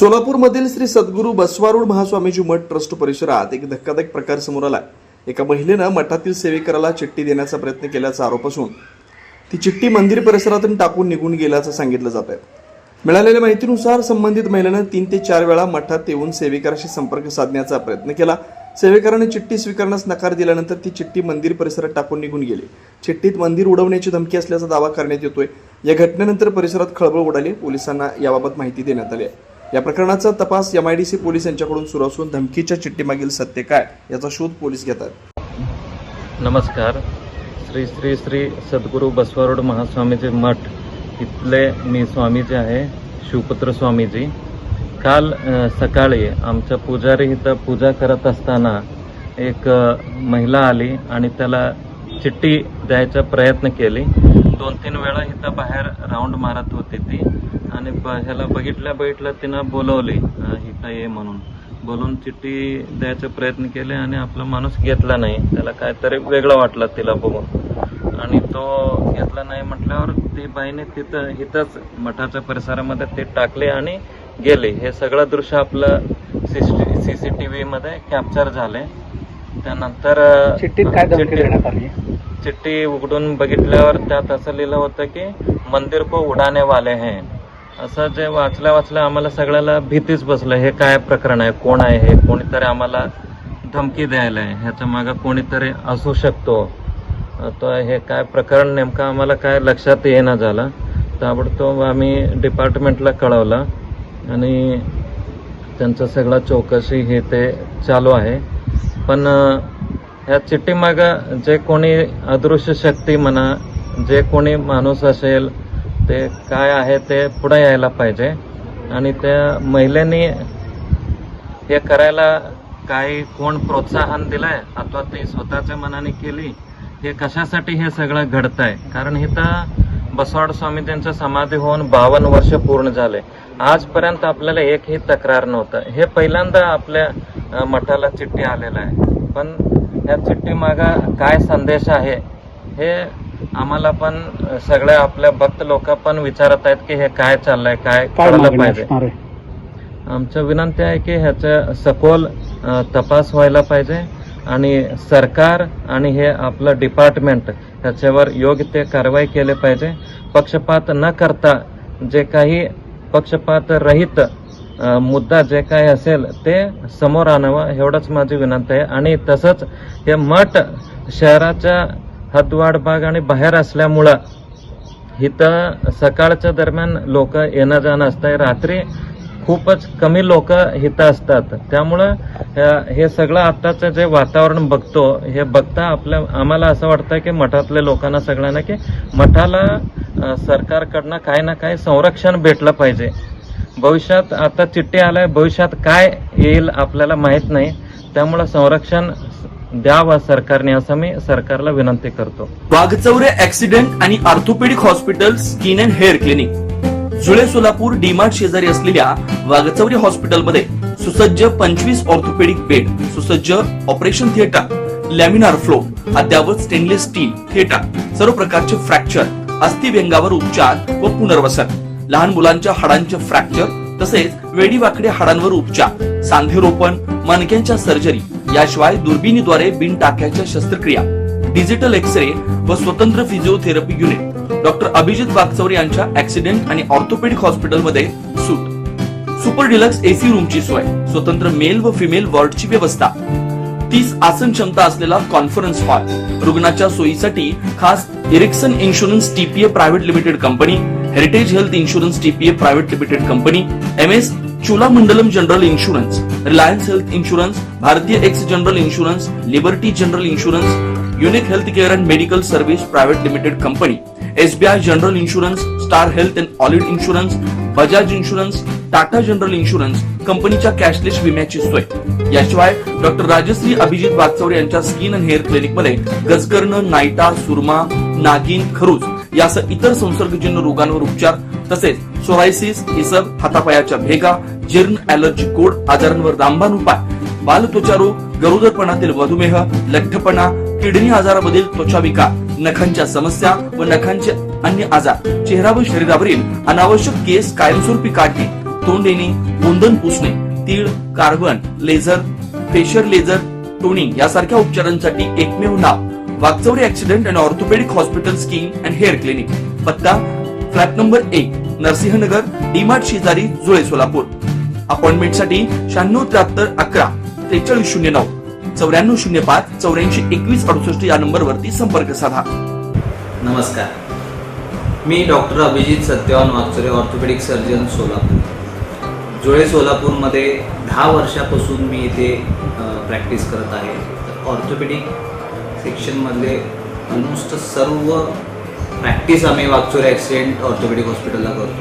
सोलापूरमधील श्री सद्गुरू बसवारूढ महास्वामीजी मठ trust परिसरात एक धक्कादायक प्रकार समोर आला। एका महिलेनं मठातील सेवेकराला चिठ्ठी देण्याचा प्रयत्न केल्याचा आरोप असून ती चिठ्ठी मंदिर परिसरातून टाकून निघून गेल्याचं सांगितलं जात आहे। मिळालेल्या माहितीनुसार संबंधित महिलेनं 3 ते 4 वेळा मठात येऊन सेवेकराशी संपर्क साधण्याचा प्रयत्न केला। सेवेकराने चिठ्ठी स्वीकारण्यास नकार दिल्यानंतर ती चिठ्ठी मंदिर परिसरात टाकून निघून गेली। चिठ्ठीत मंदिर उडवण्याची धमकी असल्याचा दावा करण्यात येतोय। या घटनेनंतर परिसरात खळबळ उडाली। पोलिसांना याबाबत माहिती देण्यात आली आहे। या प्रकरणाचा तपास MIDC पोलीस यांच्याकडून सुरू असून धमकीच्या चिठ्ठीमागील सत्य काय याचा शोध पोलीस घेत आहेत। नमस्कार। श्री श्री श्री सद्गुरू बसवारूढ महास्वामीजी मठ इथले मी स्वामीजी आहे, शिवपुत्र स्वामीजी। काल सकाळी आमच्या पुजारी इथं पूजा करत असताना एक महिला आली आणि त्याला चिठ्ठी द्यायचा प्रयत्न केली। 2-3 वेळा इथं बाहेर राऊंड मारत होती ती आणि ह्याला बघितलं तिनं बोलवली इथं ये म्हणून बोलून चिठ्ठी द्यायचा प्रयत्न केले आणि आपला माणूस घेतला नाही। त्याला काहीतरी वेगळं वाटलं तिला बघून आणि तो घेतला नाही म्हटल्यावर ती बाईने इथंच मठाच्या परिसरामध्ये ते टाकले आणि गेले। हे सगळं दृश्य आपलं CCTV मध्ये कॅप्चर झाले। त्यानंतर चिठ्ठीत काय धमकी देण्यात आली? चिठ्ठी उघडून बघितल्यावर त्यात असं लिहिलं होतं की मंदिर को उडाने वाले हैं। असं जे वाचल्या आम्हाला सगळ्याला भीतीच बसलं। हे काय प्रकरण आहे, कोण आहे हे? कोणीतरी आम्हाला धमकी द्यायला आहे, ह्याच्या मागे कोणीतरी असू शकतो। तर हे काय प्रकरण नेमकं आम्हाला काय लक्षात येणं झालं। ताबडतोब आम्ही डिपार्टमेंटला कळवलं आणि त्यांचं सगळं चौकशी हे ते चालू आहे। पण ह्या चिठ्ठीमागं जे कोणी अदृश्य शक्ती म्हणा, जे कोणी माणूस असेल ते काय आहे ते पुढे यायला पाहिजे आणि त्या महिलेने हे करायला काही कोण प्रोत्साहन दिलंय अथवा ती स्वतःच्या मनाने केली, हे कशासाठी हे सगळं घडतंय? कारण इथं बसवारूढ स्वामीजींचं समाधी होऊन 52 वर्ष पूर्ण झाले। आजपर्यंत आपल्याला एकही तक्रार नव्हतं। हे पहिल्यांदा आपल्या मठाला चिठ्ठी आलेलं आहे। पण या चिठ्ठी मागा काय संदेश आहे हे आम्हाला पण सगळ्या आपल्या भक्त लोक पण विचारत आहेत की हे काय चाललंय, काय कळलं पाहिजे। आमचं विनंती आहे की ह्याचा सखोल तपास व्हायला पाहिजे आणि सरकार आणि हे आपलं डिपार्टमेंट ह्याच्यावर योग्य ते कारवाई केले पाहिजे। पक्षपात न करता जे काही पक्षपात रहित मुद्दा जे काही असेल ते समोर आणावं एवढंच माझी विनंती आहे। आणि तसंच हे मठ शहराच्या हद्दवाढ भाग आणि बाहेर असल्यामुळं इथं सकाळच्या दरम्यान लोक येणं जाणं असतंय, रात्री खूपच कमी लोक इथं असतात। त्यामुळं हे सगळं आत्ताचं जे वातावरण बघतो हे बघता आम्हाला असं वाटतं की मठातल्या लोकांना सगळ्यांना की मठाला सरकारकडनं काही ना काही संरक्षण भेटलं पाहिजे। भविष्यात आता चिठ्ठी आलाय, भविष्यात काय येईल आपल्याला माहित नाही, त्यामुळे संरक्षण द्यावा सरकारने असं मी सरकारला विनंती करतो। वाघचौरे ऍक्सिडेंट आणि orthopaedic hospital skin and hair clinic जुळे सोलापूर डीमार्ट शेजारी असलेल्या वाघचौरे हॉस्पिटलमध्ये सुसज्ज 25 ऑर्थोपेडिक बेड, सुसज्ज ऑपरेशन थिएटर, लॅमिनार फ्लो, अद्यावत स्टेनलेस स्टील थिएटर, सर्व प्रकारचे फ्रॅक्चर, अस्थिव्यंगावर उपचार व पुनर्वसन, लहान मुलांच्या हाडांचे फ्रॅक्चर तसेच वेडीवाकड्या हाडांवर उपचार, सांधेरोपण, मणक्यांच्या सर्जरी, याशिवाय दुर्बिणीद्वारे बिन टाक्याच्या शस्त्रक्रिया, डिजिटल एक्सरे व स्वतंत्र physiotherapy unit. Doctor Abhijit Waghchaure यांच्या ऍक्सिडेंट आणि ऑर्थोपेडिक हॉस्पिटलमध्ये सूट, सुपर डिलक्स AC रूमची सोय, स्वतंत्र मेल व फिमेल वॉर्डची व्यवस्था, 30 आसन क्षमता असलेला कॉन्फरन्स हॉल, रुग्णाच्या सोयीसाठी खास Ericson insurance TPA private limited company, heritage health insurance TPA private limited company, MS Cholamandalam general insurance, reliance health insurance, Bharatiya AXA general insurance, liberty general insurance, unique health care and medical service private limited company, SBI general insurance, star health and allied insurance, Bajaj insurance, Tata general insurance कंपनीच्या cashless विम्याची सोय। याशिवाय doctor Rajshri Abhijit Waghchaure यांच्या skin and hair clinic मध्ये गजकर्ण, नायटा, सुरमा, नागिन, खरूज यासह इतर संसर्गजन्य रोगांवर उपचार तसेच सोरायसिस, इसब, हातापायाच्या भेगा, जीर्ण, ॲलर्जी, कोड आजारांवर रामबाण उपाय, बालत्वचा रोग, गरोदरपणातील मधुमेह, लठ्ठपणा, किडनी आजारामधील त्वचा विकार, नखांच्या समस्या व नखांचे अन्य आजार, चेहरा व शरीरावरील अनावश्यक केस कायमस्वरूपी काढणे, तोंड येणे, गोंधन पुसणे, तीळ, carbon, laser, facial laser, toning यासारख्या उपचारांसाठी एकमेव नाव Wagchauri accident and orthopaedic hospital skin and hair clinic. पत्ता फ्लॅट नंबर 1, नरसिंहनगर, डीमार्ट शेजारी, जुळे, सोलापूर. अपॉइंटमेंटसाठी 9673 11 4309 9405 84 21 68 या नंबरवरती संपर्क साधा. नमस्कार, मी doctor Abhijit Satyawan Wagchaure, orthopaedic surgeon, Solapur. Jule सोलापूरमध्ये 10 वर्षापासून मी इथे प्रॅक्टिस करत आहे. ऑर्थोपेडिक सेक्शनमधले ऑलमोस्ट सर्व प्रॅक्टिस आम्ही वागचौरे ॲक्सिडेंट ऑर्थोपेडिक हॉस्पिटलला करतो.